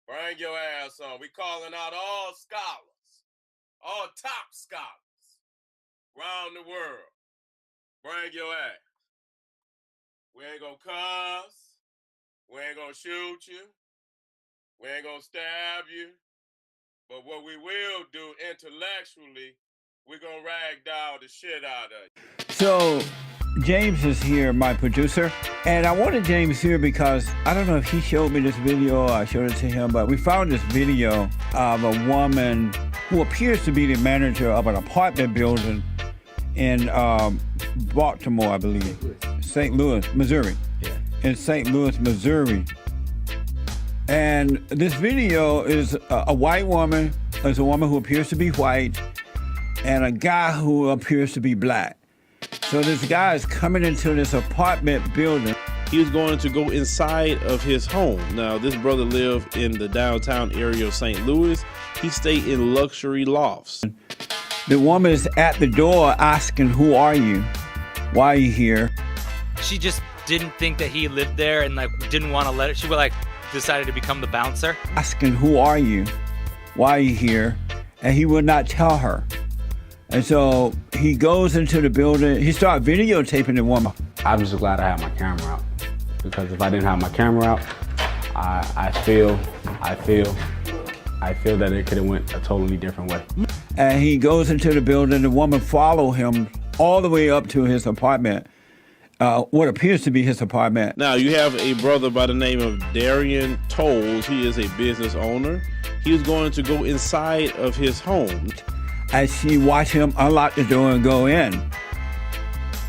Bring your ass on. We calling out all scholars, all top scholars around the world. Bring your ass. We ain't gonna cuss. We ain't gonna shoot you. We ain't gonna stab you. But what we will do intellectually, we're gonna ragdoll the shit out of you. So James is here, my producer, and I wanted James here because I don't know if he showed me this video or I showed it to him, but we found this video of a woman who appears to be the manager of an apartment building in Baltimore, I believe, St. Louis, Missouri. Yeah. In St. Louis, Missouri. And this video is a white woman, is a woman who appears to be white, and a guy who appears to be black. So this guy is coming into this apartment building. He was going to go inside of his home. Now, this brother lived in the downtown area of St. Louis. He stayed in luxury lofts. The woman is at the door asking, "Who are you? Why are you here?" She just didn't think that he lived there and like didn't want to let it. She would like decided to become the bouncer. Asking, "Who are you? Why are you here?" And he would not tell her. And so he goes into the building. He started videotaping the woman. I'm just glad I had my camera out, because if I didn't have my camera out, I feel that it could have went a totally different way. And he goes into the building. The woman followed him all the way up to his apartment, what appears to be his apartment. Now, you have a brother by the name of Darian Tolles. He is a business owner. He was going to go inside of his home. As she watched him unlock the door and go in.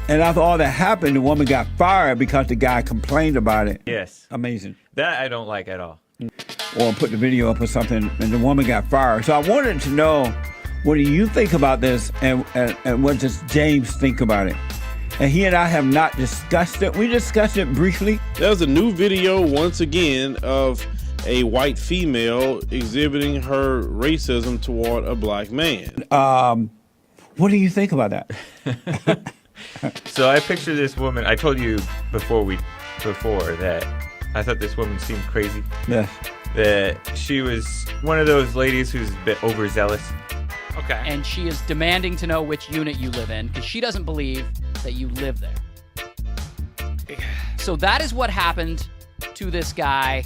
And after all that happened, the woman got fired because the guy complained about it. Yes. Amazing. That I don't like at all. Or put the video up or something, and the woman got fired. So I wanted to know, what do you think about this, and what does James think about it? And he and I have not discussed it. We discussed it briefly. There's a new video, once again, of a white female exhibiting her racism toward a black man. What do you think about that? So I picture this woman. I told you before that I thought this woman seemed crazy. Yes. That she was one of those ladies who's a bit overzealous. Okay. And she is demanding to know which unit you live in because she doesn't believe that you live there. So that is what happened to this guy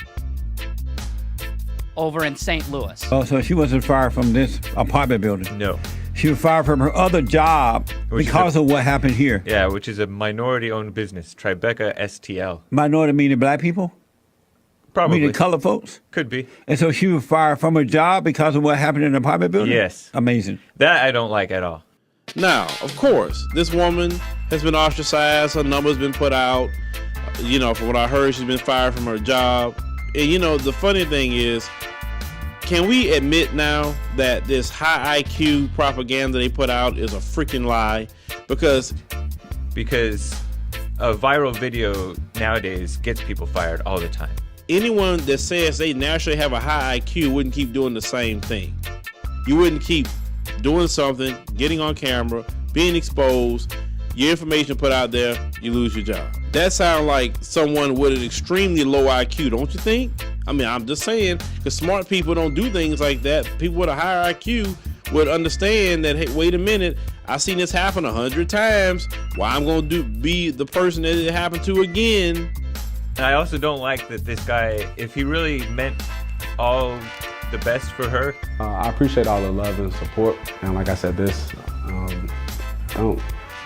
over in St. Louis. Oh, so she wasn't fired from this apartment building? No. She was fired from her other job because of what happened here. Yeah, which is a minority-owned business, Tribeca STL. Minority meaning black people? Probably. Meaning colored folks? Could be. And so she was fired from her job because of what happened in the apartment building? Yes. Amazing. That I don't like at all. Now, of course, this woman has been ostracized. Her number's been put out. You know, from what I heard, she's been fired from her job. And, you know, the funny thing is, can we admit now that this high IQ propaganda they put out is a freaking lie? Because a viral video nowadays gets people fired all the time. anyone that says they naturally have a high IQ wouldn't keep doing the same thing. You wouldn't keep doing something, getting on camera, being exposed, your information put out there, you lose your job. That sounds like someone with an extremely low IQ, don't you think? I mean, I'm just saying, because smart people don't do things like that. People with a higher IQ would understand that, hey, wait a minute, I've seen this happen 100 times. Why I'm going to be the person that it happened to again? And I also don't like that this guy, if he really meant all the best for her. I appreciate all the love and support. And like I said,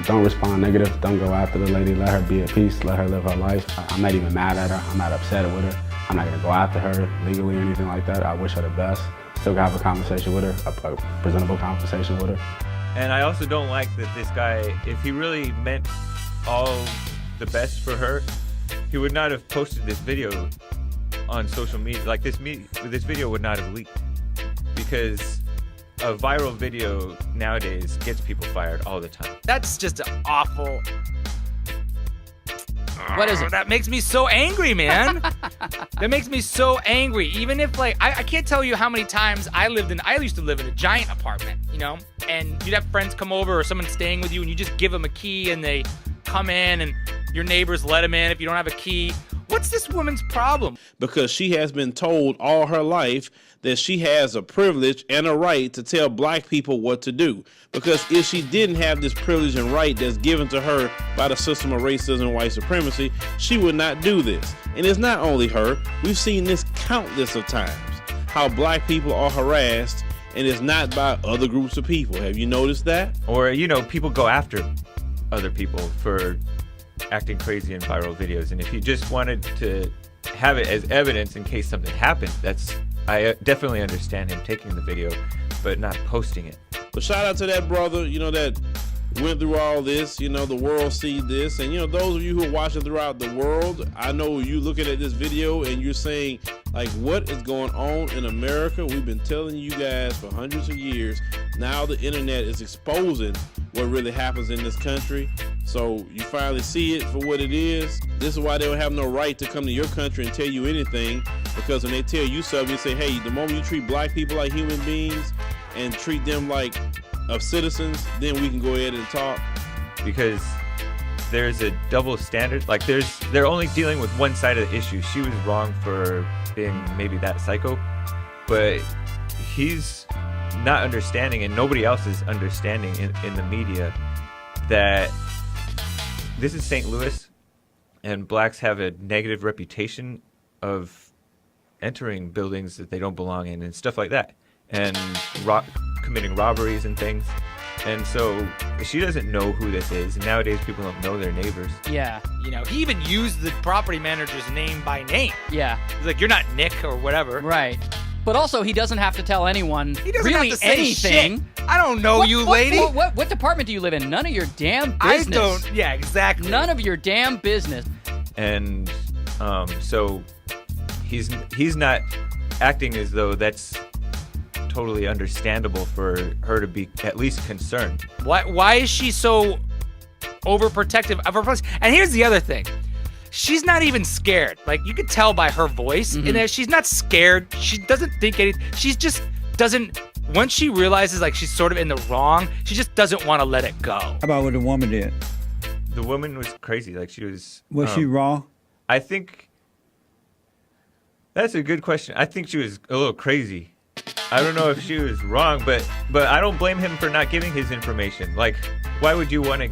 don't respond negative. Don't go after the lady. Let her be at peace. Let her live her life. I'm not even mad at her. I'm not upset with her. I'm not gonna go after her legally or anything like that. I wish her the best. Still gonna have a conversation with her, a presentable conversation with her. And I also don't like that this guy, if he really meant all the best for her, he would not have posted this video on social media. Like this video would not have leaked, because a viral video nowadays gets people fired all the time. That's just an awful. What is it? That makes me so angry, man. That makes me so angry. Even if, like, I can't tell you how many times I used to live in a giant apartment, you know, and you'd have friends come over or someone staying with you, and you just give them a key and they come in, and your neighbors let them in if you don't have a key. What's this woman's problem? Because she has been told all her life that she has a privilege and a right to tell black people what to do. Because if she didn't have this privilege and right that's given to her by the system of racism and white supremacy, she would not do this. And it's not only her. We've seen this countless of times, how black people are harassed, and it's not by other groups of people. Have you noticed that? Or, people go after other people for acting crazy in viral videos. And if you just wanted to have it as evidence in case something happened, I definitely understand him taking the video, but not posting it. But shout out to that brother, that went through all this. The world see this. And, those of you who are watching throughout the world, I know you looking at this video and you're saying, like, what is going on in America? We've been telling you guys for hundreds of years. Now the internet is exposing what really happens in this country. So you finally see it for what it is. This is why they don't have no right to come to your country and tell you anything. Because when they tell you something, they say, hey, the moment you treat black people like human beings and treat them like citizens, then we can go ahead and talk. Because there's a double standard. Like, they're only dealing with one side of the issue. She was wrong for being maybe that psycho, but he's not understanding, and nobody else is understanding in the media, that this is St. Louis, and blacks have a negative reputation of entering buildings that they don't belong in and stuff like that, and committing robberies and things. And so she doesn't know who this is, and nowadays people don't know their neighbors. Yeah. He even used the property manager's name by name. Yeah. He's like, you're not Nick or whatever. Right. But also, he doesn't have to tell anyone He doesn't really have to say anything. shit. I don't know you, lady. What department do you live in? None of your damn business. I don't. Yeah, exactly. None of your damn business. And so he's not acting as though that's totally understandable for her to be at least concerned. Why is she so overprotective of her place? And here's the other thing. She's not even scared. Like, you can tell by her voice, and that she's not scared. She doesn't think anything. She just doesn't. Once she realizes, like, she's sort of in the wrong, she just doesn't want to let it go. How about what the woman did? The woman was crazy. Like, she was. Was she wrong? I think that's a good question. I think she was a little crazy. I don't know if she was wrong, but I don't blame him for not giving his information. Like, why would you want to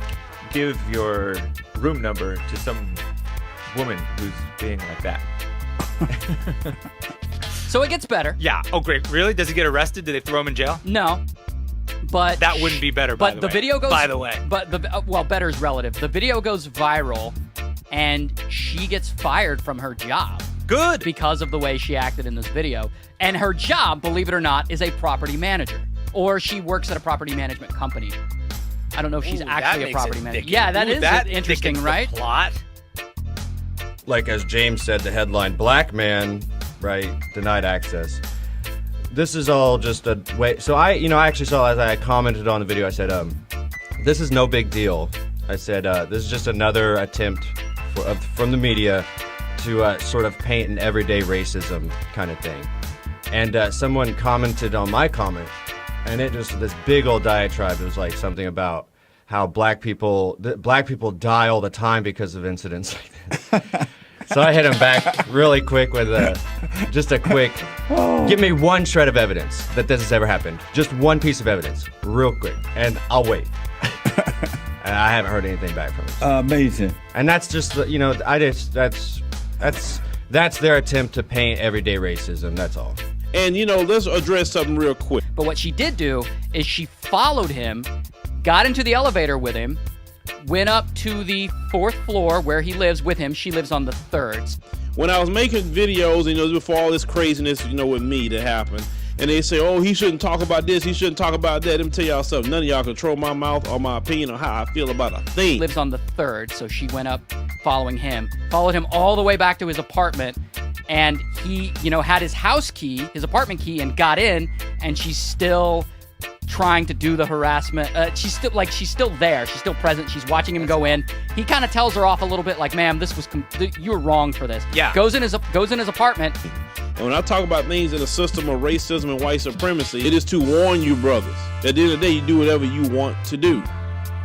give your room number to some woman who's being like that? So it gets better. Yeah. Oh, great. Really? Does he get arrested? Do they throw him in jail? No. But that wouldn't be better, by the way. But the video goes... By the way. But better is relative. The video goes viral, and she gets fired from her job. Good. Because of the way she acted in this video. And her job, believe it or not, is a property manager. Or she works at a property management company. I don't know if she's actually a property manager. Yeah, that is interesting, right? The plot. Like, as James said, the headline, black man, right, denied access. This is all just a way. So I actually saw, as I commented on the video, I said, this is no big deal. I said, this is just another attempt from the media to sort of paint an everyday racism kind of thing. And someone commented on my comment, and it just, this big old diatribe. It was like something about how black people die all the time because of incidents like this. So I hit him back really quick with just a quick, give me one shred of evidence that this has ever happened. Just one piece of evidence, real quick, and I'll wait. And I haven't heard anything back from him. Amazing. And that's just, that's their attempt to paint everyday racism, that's all. And, let's address something real quick. But what she did do is she followed him, got into the elevator with him, went up to the 4th floor where he lives with him. She lives on the 3rd. When I was making videos, before all this craziness, with me that happened, and they say, oh, he shouldn't talk about this, he shouldn't talk about that. Let me tell y'all something. None of y'all control my mouth or my opinion on how I feel about a thing. Lives on the 3rd, so she went up following him, followed him all the way back to his apartment, and he, had his house key, his apartment key, and got in, and she's still trying to do the harassment. She's still there. She's still present. She's watching him go in. He kind of tells her off a little bit, like, "Ma'am, you were wrong for this." Yeah. Goes in his apartment. And when I talk about things in the system of racism and white supremacy, it is to warn you, brothers. At the end of the day, you do whatever you want to do.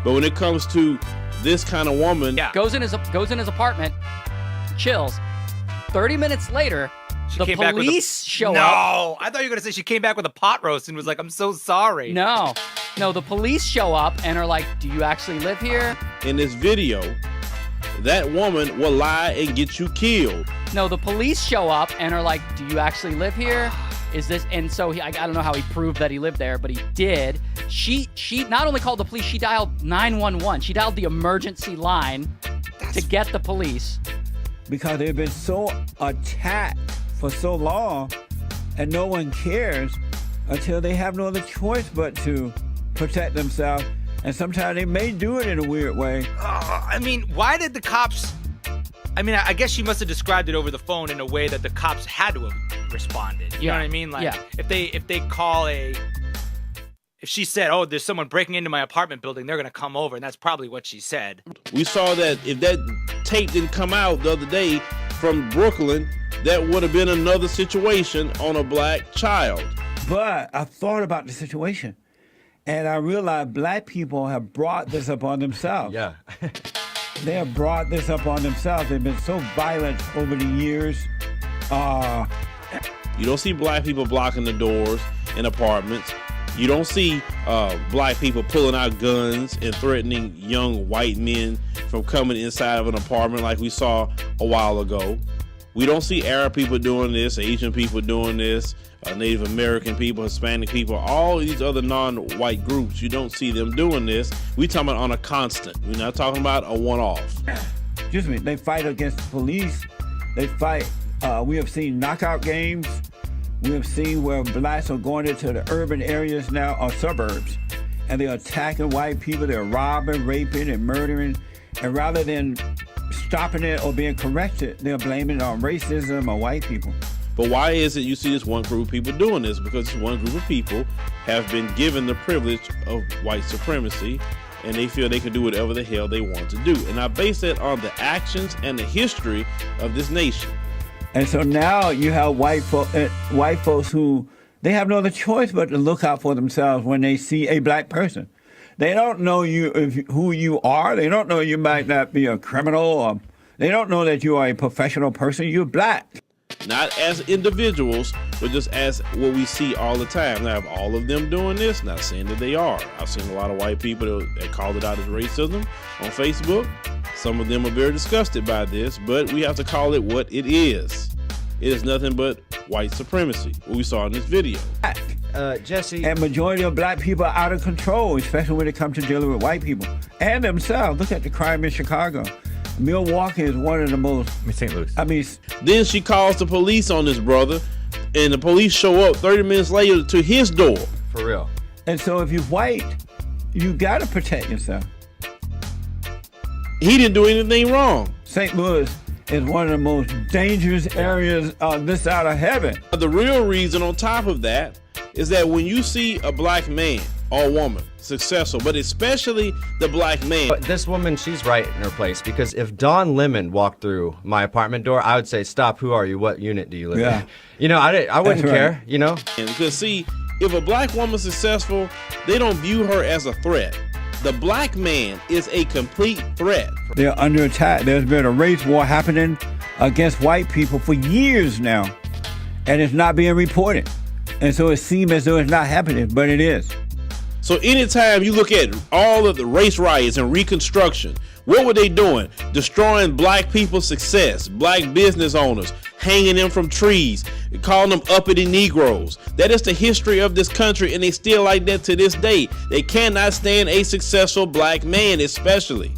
But when it comes to this kind of woman, goes in his apartment, chills, 30 minutes later, the came back with police show up. No, I thought you were gonna say she came back with a pot roast and was like, "I'm so sorry." No, the police show up and are like, "Do you actually live here?" In this video, that woman will lie and get you killed. No, the police show up and are like, "Do you actually live here? Is this?" And so I don't know how he proved that he lived there, but he did. She not only called the police, she dialed 911. She dialed the emergency line to get the police. Because they've been so attacked for so long, and no one cares until they have no other choice but to protect themselves. And sometimes they may do it in a weird way. I mean, why did the cops? I mean, I guess she must have described it over the phone in a way that the cops had to have responded. You know what I mean? Like, if they call if she said, "Oh, there's someone breaking into my apartment building," they're gonna come over, and that's probably what she said. We saw that if that tape didn't come out the other day from Brooklyn, that would have been another situation on a black child. But I thought about the situation, and I realized black people have brought this upon themselves. Yeah. They have brought this upon themselves. They've been so violent over the years. You don't see black people blocking the doors in apartments. You don't see black people pulling out guns and threatening young white men from coming inside of an apartment like we saw a while ago. We don't see Arab people doing this, Asian people doing this, Native American people, Hispanic people, all these other non-white groups. You don't see them doing this. We talking about on a constant. We're not talking about a one-off. Excuse me. They fight against the police. They fight. We have seen knockout games. We have seen where blacks are going into the urban areas now, or suburbs, and they're attacking white people. They're robbing, raping, and murdering. And rather than stopping it or being corrected, they're blaming it on racism or white people. But why is it you see this one group of people doing this? Because this one group of people have been given the privilege of white supremacy, and they feel they can do whatever the hell they want to do. And I base that on the actions and the history of this nation. And so now you have white folks who, they have no other choice but to look out for themselves when they see a black person. They don't know who you are. They don't know you might not be a criminal. Or they don't know that you are a professional person. You're black. Not as individuals, but just as what we see all the time. Now, if all of them doing this, not saying that they are. I've seen a lot of white people that called it out as racism on Facebook. Some of them are very disgusted by this, but we have to call it what it is. It is nothing but white supremacy, what we saw in this video. Jesse. And majority of black people are out of control, especially when it comes to dealing with white people and themselves. Look at the crime in Chicago. Milwaukee is one of the most. St. Louis. Then she calls the police on this brother, and the police show up 30 minutes later to his door. For real. And so if you're white, you got to protect yourself. He didn't do anything wrong. St. Louis is one of the most dangerous areas on this side of heaven. The real reason on top of that is that when you see a black man or woman successful, but especially the black man. But this woman, she's right in her place, because if Don Lemon walked through my apartment door, I would say, "Stop, who are you? What unit do you live in?" You know, I wouldn't care, you know? Because see, if a black woman's successful, they don't view her as a threat. The black man is a complete threat. They're under attack. There's been a race war happening against white people for years now, and it's not being reported. And so it seems as though it's not happening, but it is. So anytime you look at all of the race riots and Reconstruction, what were they doing? Destroying black people's success, black business owners, hanging them from trees, calling them uppity Negroes. That is the history of this country, and they still like that to this day. They cannot stand a successful black man, especially.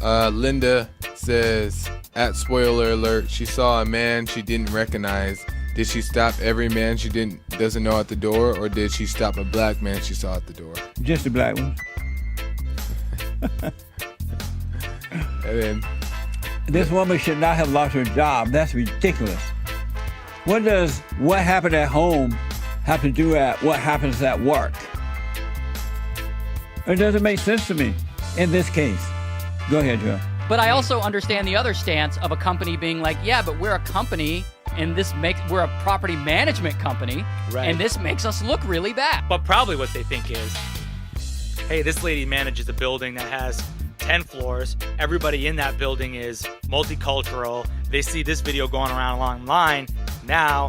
Linda says, at spoiler alert, she saw a man she didn't recognize. Did she stop every man she doesn't know at the door, or did she stop a black man she saw at the door? Just a black one. And then, this woman should not have lost her job. That's ridiculous. What does what happened at home have to do at what happens at work? It doesn't make sense to me in this case. Go ahead, Joe. But I also understand the other stance of a company being like, yeah, but we're a company, and we're a property management company, Right. and this makes us look really bad. But probably what they think is, hey, this lady manages a building that has 10 floors. Everybody in that building is multicultural. they see this video going around online, now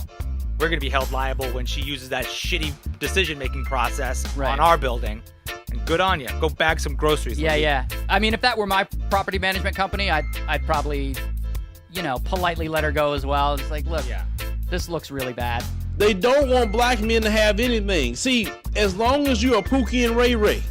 we're going to be held liable when she uses that shitty decision-making process on our building. And good on you. Go bag some groceries. Yeah, lady. yeah. I mean, if that were my property management company, I'd probably, politely let her go as well. It's like, look, this looks really bad. They don't want black men to have anything. See, as long as you're a Pookie and Ray Ray,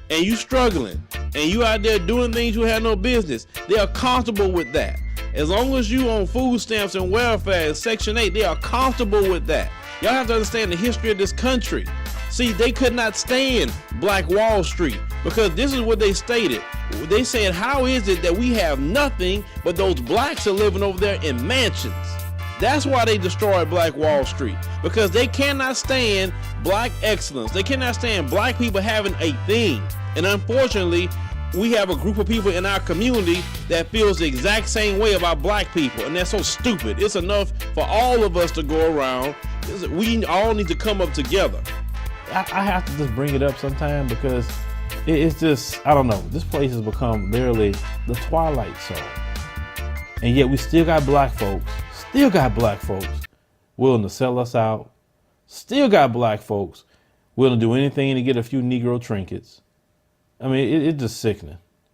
and you struggling, and you out there doing things you have no business, they are comfortable with that. As long as you on food stamps and welfare, Section 8, they are comfortable with that. Y'all have to understand the history of this country. See, they could not stand Black Wall Street because this is what they stated. They said, how is it that we have nothing but those blacks are living over there in mansions? That's why they destroyed Black Wall Street, because they cannot stand black excellence. They cannot stand black people having a thing. And unfortunately, we have a group of people in our community that feels the exact same way about black people, and that's so stupid. It's enough for all of us to go around. We all need to come up together. I have to just bring it up sometime because it's just, I don't know, this place has become literally the Twilight Zone. And yet we still got black folks willing to sell us out. Still got black folks willing to do anything to get a few Negro trinkets. I mean, it's just sickening.